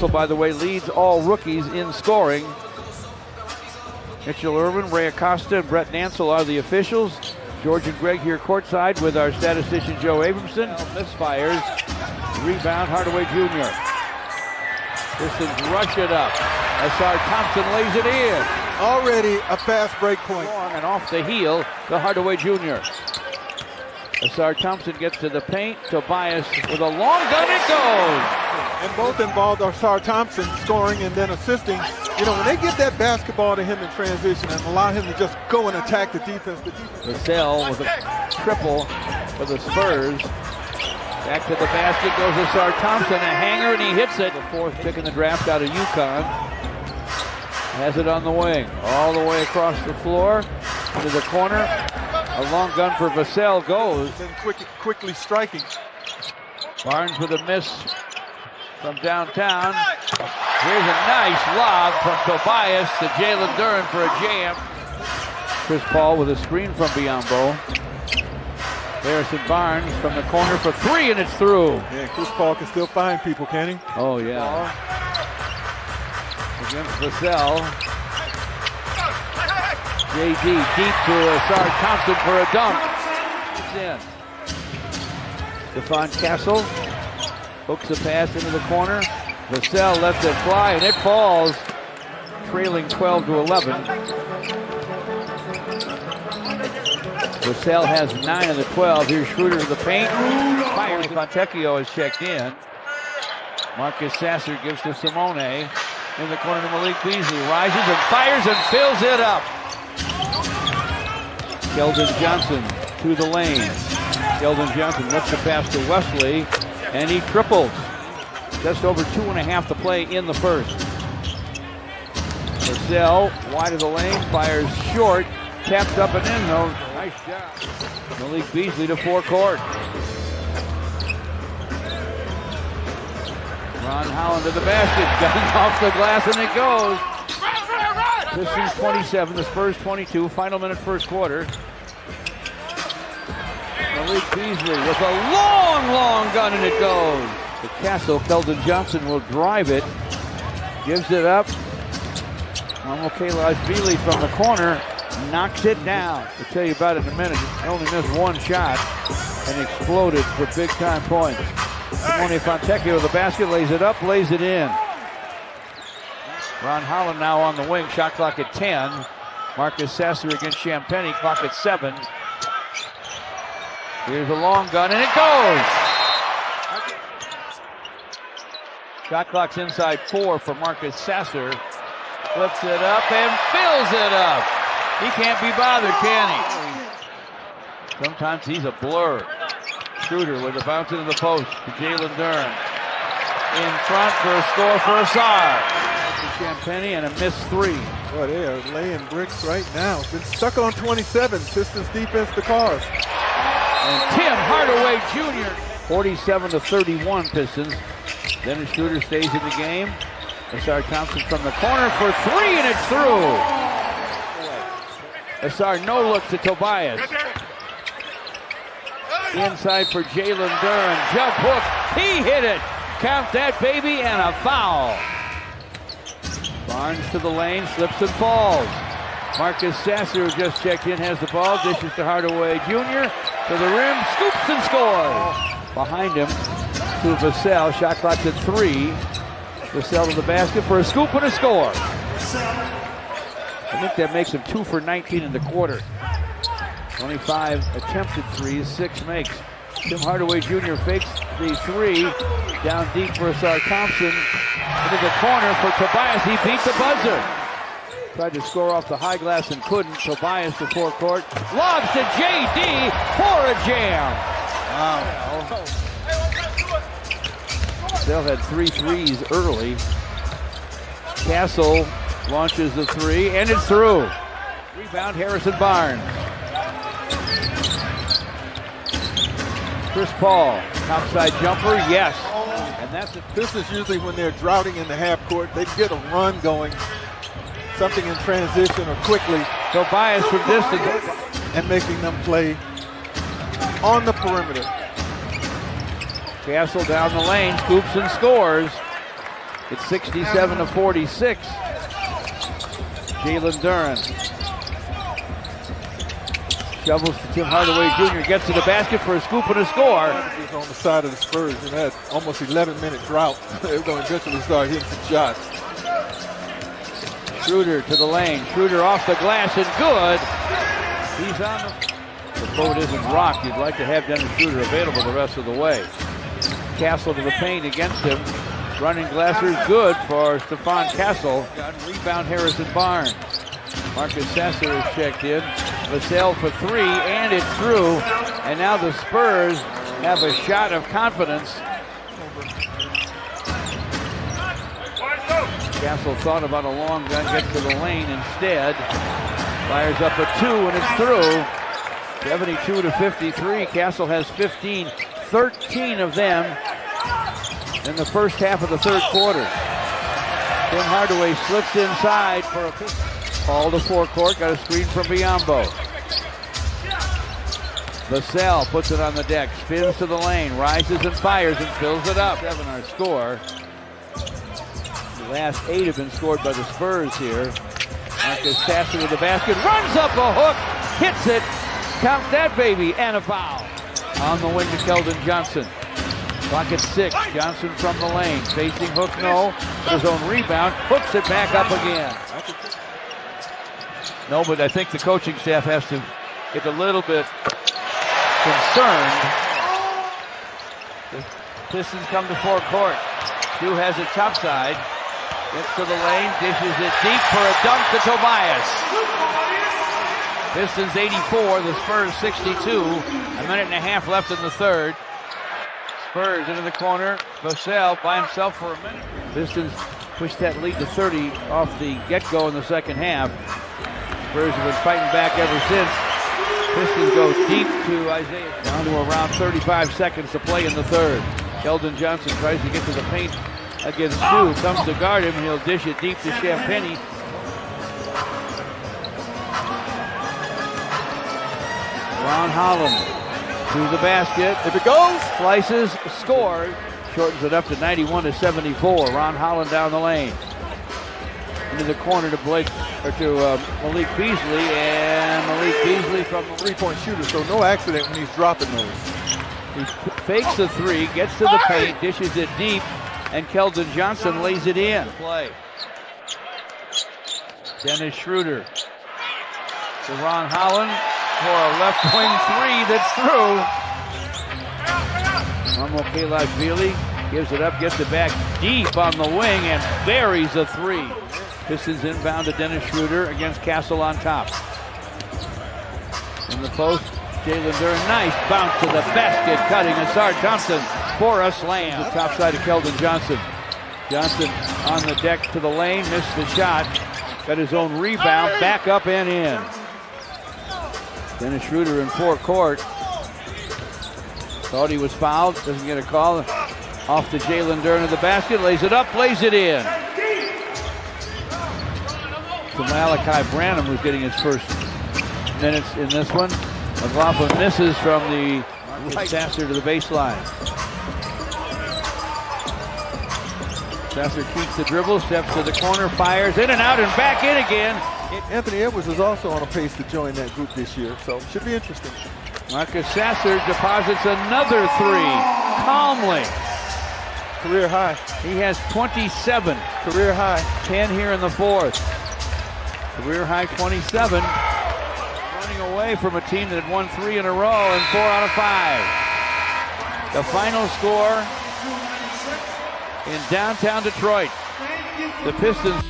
Vassell, by the way, leads all rookies in scoring. Mitchell Irvin, Ray Acosta, and Brett Nansel are the officials. George and Greg here courtside with our statistician Joe Abramson. Misfires. Rebound, Hardaway Jr. Pistons rush it up. Asar Thompson lays it in. Already a fast break point. And off the heel to Hardaway Jr. Asar Thompson gets to the paint. Tobias with a long gun, it goes. And both involved Asar Thompson scoring and then assisting. You know, when they get that basketball to him in transition and allow him to just go and attack the defense. Vassell with a triple for the Spurs. Back to the basket goes Asar Thompson, a hanger, and he hits it. The fourth pick in the draft out of UConn. Has it on the wing, all the way across the floor, into the corner. A long gun for Vassell goes. And quickly striking. Barnes with a miss from downtown. Here's a nice lob from Tobias to Jalen Duren for a jam. Chris Paul with a screen from Biyombo. Harrison Barnes from the corner for three, and it's through. Yeah, Chris Paul can still find people, can he? Oh, yeah. Against Vassell. JD deep to Asar Thompson for a dunk. It's in. Stephon Castle hooks a pass into the corner. Vassell lets it fly, and it falls. Trailing 12-11. Vassell has 9 of the 12. Here's Schroeder to the paint. Fires. Fontecchio has checked in. Marcus Sasser gives to Simone. In the corner to Malik Beasley. Rises and fires and fills it up. Keldon Johnson to the lane. Keldon Johnson lets the pass to Wesley, and he triples. Just over 2.5 to play in the first. Vassell wide of the lane, fires short, tapped up and in though. Nice shot. Malik Beasley to forecourt. Ron Holland to the basket, guns off the glass, and it goes. Pistons 27, the Spurs 22, final minute first quarter. Malik Beasley with a long gun, and it goes. The Castle, Keldon Johnson will drive it, gives it up. Kalajvili from the corner, knocks it down. I'll tell you about it in a minute. He only missed one shot and exploded for big time points. Simone Fontecchio to the basket, lays it up, lays it in. Ron Holland now on the wing, shot clock at 10. Marcus Sasser against Champagnie, clock at 7. Here's a long gun, and it goes! Shot clock's inside 4 for Marcus Sasser. Flips it up and fills it up. He can't be bothered, can he? Sometimes he's a blur. Schroeder with a bounce into the post to Jalen Duren. In front for a score for Asar. Champagnie and a missed 3. Boy, they are laying bricks right now. Been stuck on 27. Pistons defense the cause. And Tim Hardaway Jr. 47-31 Pistons. Dennis Schroeder stays in the game. Asar Thompson from the corner for 3, and it's through. Asar no look to Tobias. Inside for Jalen Duren. Jump hook. He hit it. Count that, baby, and a foul. Barnes to the lane, slips and falls. Marcus Sasser, who just checked in, has the ball, dishes to Hardaway Jr. to the rim, scoops and scores. Behind him to Vassell, shot clock's at 3. Vassell to the basket for a scoop and a score. I think that makes him 2 for 19 in the quarter. 25 attempted threes, 6 makes. Tim Hardaway Jr. fakes the 3. Down deep for Asar Thompson. Into the corner for Tobias. He beat the buzzer. Tried to score off the high glass and couldn't. Tobias to forecourt. Lobs to JD for a jam. Wow. They'll had 3 threes early. Castle launches the 3, and it's through. Rebound, Harrison Barnes. Chris Paul, topside jumper, yes. And that's it. This is usually when they're droughting in the half court. They get a run going, something in transition or quickly. Tobias from distance. And making them play on the perimeter. Castle down the lane, scoops and scores. It's 67-46. Jalen Duren shovels to Tim Hardaway Jr. Gets to the basket for a scoop and a score. He was on the side of the Spurs and had almost 11-minute drought. They were going to eventually start hitting some shots. Schroeder to the lane. Schroeder off the glass and good. He's on the boat isn't rocked. You'd like to have Dennis Schroeder available the rest of the way. Castle to the paint against him. Running Glasser's good for Stephon Castle. Rebound Harrison Barnes. Marcus Sasser is checked in. Vassell for three, and it's through. And now the Spurs have a shot of confidence. Castle thought about a long gun, gets to the lane instead. Fires up a two, and it's through. 72-53. Castle has 15, 13 of them in the first half of the third quarter. Tim Hardaway slips inside for a pick. Ball to forecourt, got a screen from Biyombo. Vassell puts it on the deck, spins to the lane, rises and fires and fills it up. 7 our score. The last 8 have been scored by the Spurs here. Marcus Sasser with the basket, runs up a hook, hits it, count that baby, and a foul. On the wing to Keldon Johnson. Clock at 6, Johnson from the lane, facing Hook, no, his own rebound, hooks it back up again. No, but I think the coaching staff has to get a little bit concerned. The Pistons come to forecourt. Stu has it topside. Gets to the lane, dishes it deep for a dunk to Tobias. Pistons 84, the Spurs 62. A minute and a half left in the third. Spurs into the corner. Vassell by himself for a minute. Pistons push that lead to 30 off the get-go in the second half. Spurs have been fighting back ever since. Pistons go deep to Isaiah. Down to around 35 seconds to play in the third. Keldon Johnson tries to get to the paint against Stu. Comes to guard him. He'll dish it deep to Champagnie. Ron Holland to the basket. If it goes, slices, scores. Shortens it up to 91-74. Ron Holland down the lane. Into the corner to Malik Beasley, and Malik Beasley from the three-point shooter, so no accident when he's dropping those. He fakes the three, gets to the paint, dishes it deep, and Keldon Johnson lays it in. Play. Dennis Schroeder to Ron Holland for a left wing three that's through. Mamo Kalashvili gives it up, gets it back deep on the wing, and buries a three. Pistons inbound to Dennis Schroeder against Castle on top. In the post, Jalen Duren, nice bounce to the basket, cutting Asar Thompson for a slam. The top side of Keldon Johnson. Johnson on the deck to the lane, missed the shot. Got his own rebound, back up and in. Dennis Schroeder in forecourt. Thought he was fouled, doesn't get a call. Off to Jalen Duren to the basket, lays it up, lays it in. To Malachi Branham, who's getting his first minutes in this one. McLaughlin misses from the right. Sasser to the baseline. Sasser keeps the dribble, steps to the corner, fires in and out and back in again. Anthony Edwards is also on a pace to join that group this year, so should be interesting. Marcus Sasser deposits another three, calmly. Career high. He has 27. Career high. 10 here in the fourth. Career high 27. Running away from a team that had won 3 in a row and 4 out of 5. The final score in downtown Detroit. The Pistons